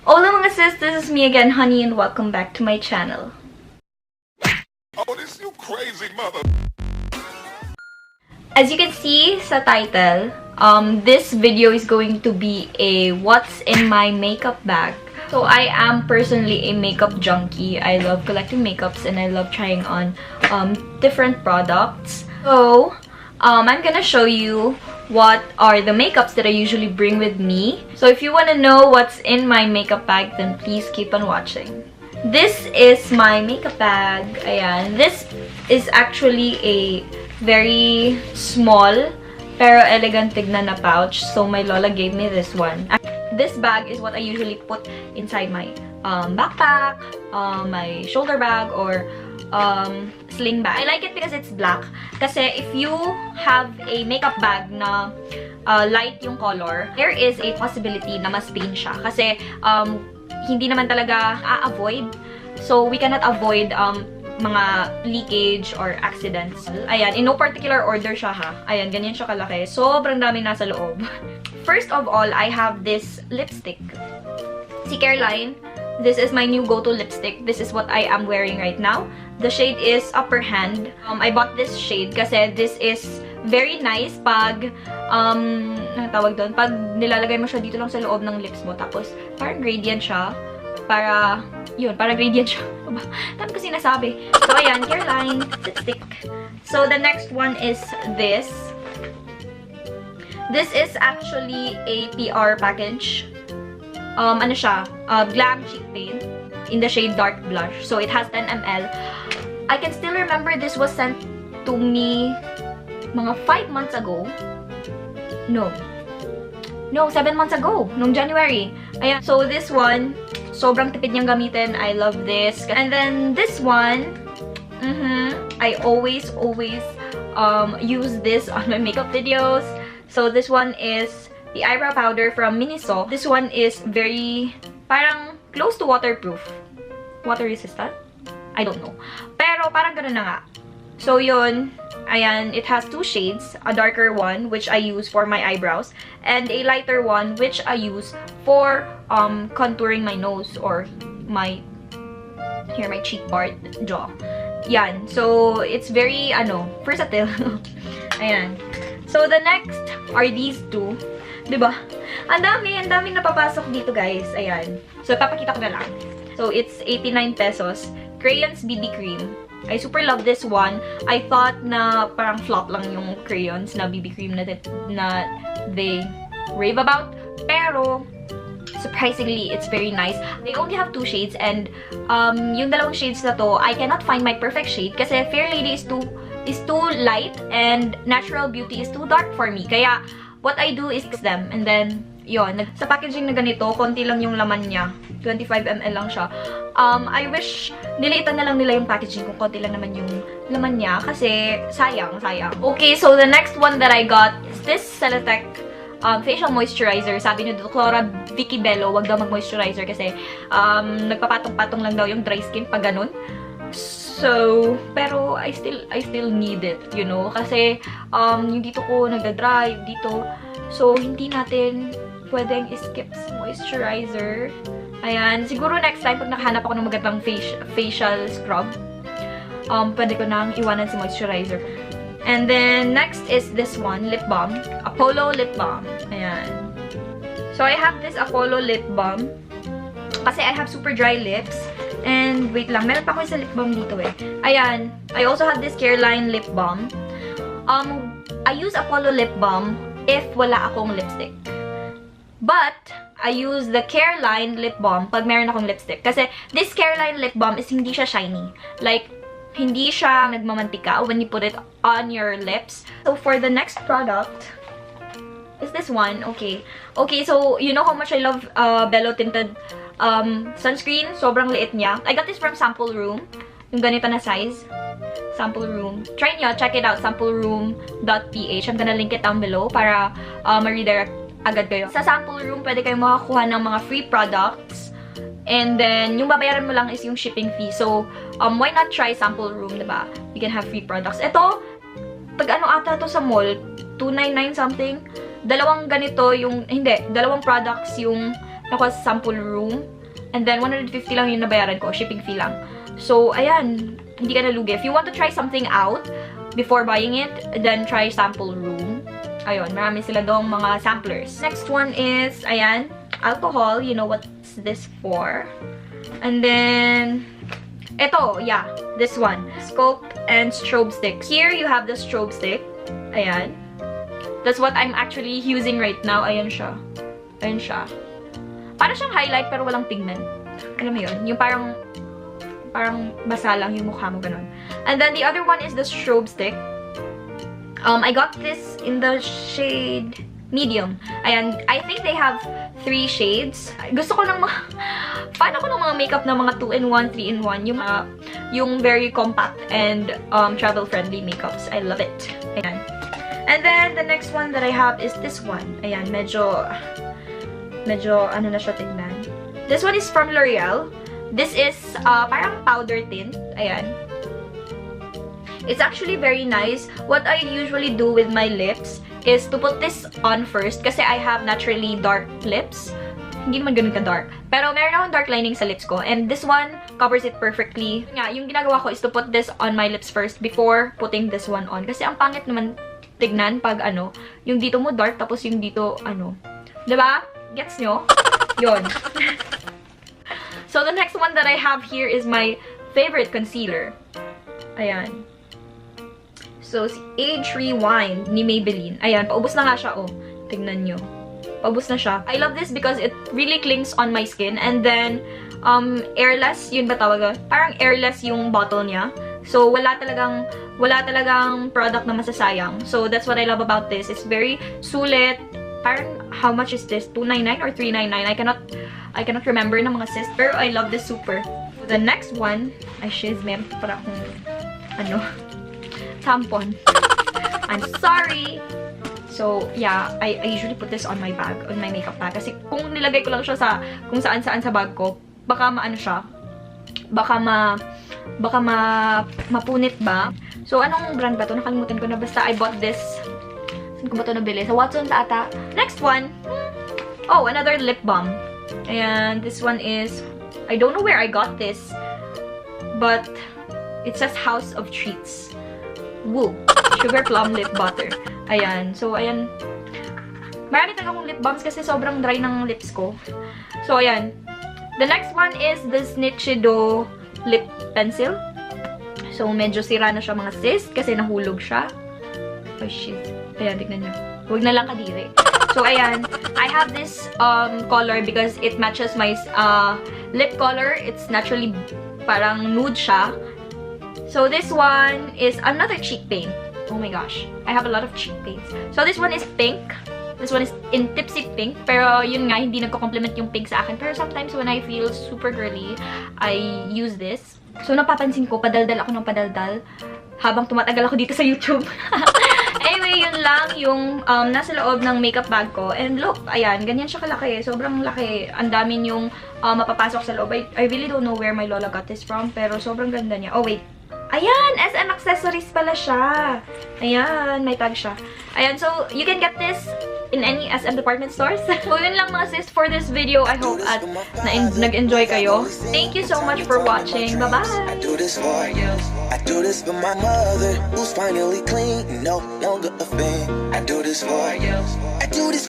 Hola mga sis, this is me again, Honey, and welcome back to my channel. Oh, this you crazy mother. As you can see sa title, this video is going to be a what's in my makeup bag. So I am personally a makeup junkie. I love collecting makeups and I love trying on different products. So I'm gonna show you what are the makeups that I usually bring with me. So if you want to know what's in my makeup bag, then please keep on watching. This is my makeup bag. Ayan. This is actually a very small pero elegant tignan na pouch. So my lola gave me this one. This bag is what I usually put inside my backpack, my shoulder bag, or sling bag. I like it because it's black. Kasi if you have a makeup bag na light yung color, there is a possibility na mas stain siya. Kasi hindi naman talaga a-avoid. So we cannot avoid mga leakage or accidents. Ayan, in no particular order siya ha. Ayan, ganyan siya kalaki. Sobrang dami nasa loob. First of all, I have this lipstick. Si Careline. This is my new go-to lipstick. This is what I am wearing right now. The shade is Upper Hand. I bought this shade kasi this is very nice pag, ano tawag doon? Pag nilalagay mo siya dito lang sa loob ng lips mo. Tapos, parang gradient siya. Para, yun, para gradient siya. Dami ko sinasabi. So, ayan, Careline lipstick. So, the next one is this. This is actually a PR package. Ano siya? Glam cheek paint in the shade Dark Blush. So, it has 10 ml. I can still remember this was sent to me mga 5 months ago. No, 7 months ago. Nung January. Ayan. So, this one, sobrang tipid niyang gamitin. I love this. And then, this one, I always use this on my makeup videos. So, this one is the eyebrow powder from Miniso. This one is very, parang close to waterproof. Water resistant? I don't know. Pero parang ganun na nga. So yun, ayan, it has 2 shades. A darker one, which I use for my eyebrows. And a lighter one, which I use for contouring my nose or my cheek part, jaw. Yan. So, it's very, versatile. Ayan. So, the next are these two. Diba? Ang daming napapasok dito, guys. Ayan. So, papakita ko na lang. So, it's 89 pesos. Crayons BB Cream. I super love this one. I thought na parang flop lang yung crayons na BB Cream na they rave about. Pero, surprisingly, it's very nice. They only have 2 shades and yung dalawang shades na to, I cannot find my perfect shade kasi Fair Lady is too light and Natural Beauty is too dark for me. Kaya, what I do is mix them. And then, yun. Sa packaging na ganito, konti lang yung laman niya. 25 ml lang siya. I wish niliitan na lang nila yung packaging kung konti lang naman yung laman niya. Kasi, sayang. Okay, so the next one that I got is this Céleteque facial moisturizer. Sabi ni Dr. Vicky Bello, wag daw mag-moisturizer kasi nagpapatong-patong lang daw yung dry skin pag ganun. So, pero I still need it, you know, kasi yung dito ko nagda-dry, dito. So, hindi natin pwedeng skip moisturizer. Ayan, siguro next time pag nakahanap ako ng magandang facial scrub, pwede ko nang iwanan si moisturizer. And then next is this one, lip balm, Apollo lip balm. Ayan. So, I have this Apollo lip balm kasi I have super dry lips. And, wait lang. Meron pa ako sa lip balm dito eh. Ayan. I also have this Careline Lip Balm. I use Apollo Lip Balm if wala akong lipstick. But, I use the Careline Lip Balm pag meron akong lipstick. Kasi, this Careline Lip Balm is hindi siya shiny. Like, hindi siya nagmamantika when you put it on your lips. So, for the next product, is this one. Okay. Okay, so, you know how much I love Bello Tinted sunscreen. Sobrang liit niya. I got this from Sample Room. Yung ganito na size. Sample Room. Try nyo. Check it out. sampleroom.ph. I'm gonna link it down below para ma-redirect agad kayo. Sa Sample Room, pwede kayong makakuha ng mga free products. And then, yung babayaran mo lang is yung shipping fee. So, why not try Sample Room, diba? You can have free products. Ito, pag ano ata to sa mall, 299 something. Dalawang ganito yung, hindi, dalawang products yung nakuha sa sample room. And then, 150 lang yung nabayaran ko. Shipping fee lang. So, ayan. Hindi ka nalugi. If you want to try something out before buying it, then try sample room. Ayun, marami sila doong mga samplers. Next one is, ayan, alcohol. You know what's this for. And then, ito, yeah, this one. Sculpt and Strobe sticks. Here, you have the Strobe stick. Ayan. That's what I'm actually using right now. Ayan siya. Ayan siya. Para siyang highlight pero walang pigment. Alam mo yun? Yung parang basa lang yung mukha mo, ganun. And then the other one is the Strobe stick. I got this in the shade medium. Ayan, I think they have 3 shades. Gusto ko ng mga fan ako ng mga makeup na mga 2-in-1, 3-in-1. Yung very compact and travel-friendly makeups. I love it. Ayan. And then the next one that I have is this one. Ayan, medyo ano na siya tignan. This one is from Loreal. This is parang powder tint. Ayan. It's actually very nice. What I usually do with my lips is to put this on first kasi I have naturally dark lips. Hindi naman ganun ka-dark. Pero meron akong dark lining sa lips ko. And this one covers it perfectly. Nga, yung ginagawa ko is to put this on my lips first before putting this one on. Kasi ang pangit naman tignan pag ano, yung dito mo dark tapos yung dito ano. Diba? Gets nyo? Yun. So, the next one that I have here is my favorite concealer. Ayan. So, Age Rewind ni Maybelline. Ayan, paubos na nga siya, oh. Tignan nyo. Paubos na siya. I love this because it really clings on my skin. And then, airless, yun ba tawag? Parang airless yung bottle niya. So, wala talagang product na masasayang. So, that's what I love about this. It's very sulit. Parang, how much is this? $2.99 or $3.99? I cannot remember na mga sis. Pero I love this super. The next one, ay shiz, meron para akong, ano, tampon. I'm sorry. So, yeah, I usually put this on my bag, on my makeup bag. Kasi kung nilagay ko lang siya sa, kung saan-saan sa bag ko, baka maano siya, baka mapunit ba. So, anong brand ba to? Nakalimutan ko na. Basta, I bought this. Saan ko ba ito nabili? Sa Watson's ata. Next one. Oh, another lip balm. And this one is, I don't know where I got this, but it says House of Treats. Woo. Sugar Plum Lip Butter. Ayan. So, ayan. Marami talaga akong lip balms kasi sobrang dry ng lips ko. So, ayan. The next one is this Nichido Lip Pencil. So, medyo sira na siya mga sis kasi nahulog siya. Oh, shit. Ayan, tignan nyo. Huwag na lang kadiri. So, ayan. I have this color because it matches my lip color. It's naturally parang nude siya. So, this one is another cheek paint. Oh my gosh. I have a lot of cheek paints. So, this one is pink. This one is in tipsy pink. Pero, yun nga, hindi nagko-complement yung pink sa akin. Pero, sometimes when I feel super girly, I use this. So, napapansin ko, padaldal ako ng padaldal habang tumatagal ako dito sa YouTube. Anyway, yun lang yung nasa loob ng makeup bag ko. And look, ayan, ganyan siya kalaki. Sobrang laki. Ang dami yung mapapasok sa loob. I really don't know where my lola got this from, pero sobrang ganda niya. Oh, wait. Ayan, SM accessories pala siya. Ayan, may tag siya. Ayan, so you can get this in any SM department stores. So, yun lang mga sis for this video. I hope at nag-enjoy kayo. Thank you so much for watching. Bye-bye! I do this for my mother, who's finally clean, no longer a fan. I do this for